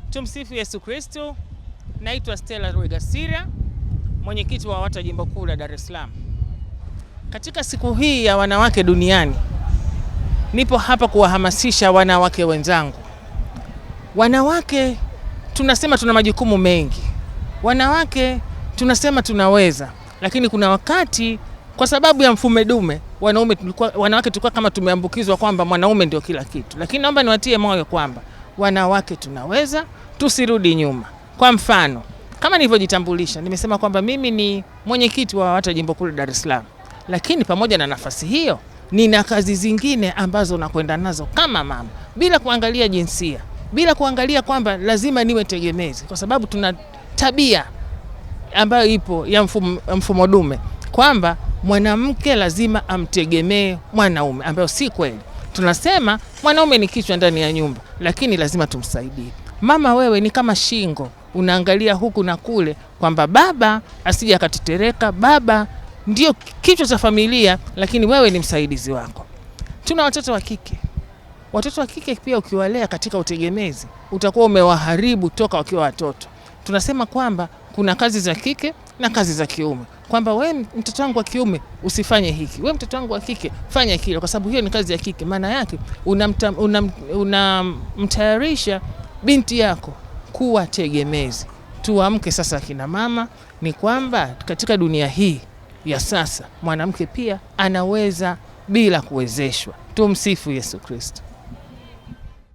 Tumsifu Yesu Kristo. Naitwa Stella Rwegasira, mwenyekiti wa WAWATA Jimbo Kuu la Dar es Salaam. Katika siku hii ya wanawake duniani, nipo hapa kuwahamasisha wanawake wenzangu. Wanawake tunasema tuna majukumu mengi. Wanawake tunasema tunaweza, lakini kuna wakati kwa sababu ya mfumo dume wanawake tulikuwa kama tumeambukizwa kwamba mwanaume ndio kila kitu. Lakini naomba niwatie moyo kwamba wanawake tunaweza, tusirudi nyuma. Kwa mfano, kama nilivyojitambulisha, nimesema kwamba mimi ni mwenyekiti wa WAWATA Jimbo Kuu la Dar es Salaam. Lakini pamoja na nafasi hiyo, nina kazi zingine ambazo nakwenda nazo kama mama, bila kuangalia jinsia, bila kuangalia kwamba lazima niwe tegemezi, kwa sababu tuna tabia ambayo ipo ya mfumo dume kwamba mwanamke lazima amtegemee mwanaume, ambayo si kweli. Tunasema mwanaume ni kichwa ndani ya nyumba, lakini lazima tumsaidie. Mama, wewe ni kama shingo, unaangalia huku na kule kwamba baba asije akatetereka. Baba ndio kichwa cha familia, lakini wewe ni msaidizi wako. Tuna watoto wa kike. Watoto wa kike pia ukiwalea katika utegemezi, utakuwa umewaharibu toka wakiwa watoto. Tunasema kwamba kuna kazi za kike na kazi za kiume, kwamba wewe mtoto wangu wa kiume usifanye hiki, wewe mtoto wangu wa kike fanya kile, kwa sababu hiyo ni kazi ya kike. Maana yake unamtayarisha binti yako kuwa tegemezi. Tuamke sasa kina mama, ni kwamba katika dunia hii ya sasa mwanamke pia anaweza bila kuwezeshwa. Tumsifu Yesu Kristo.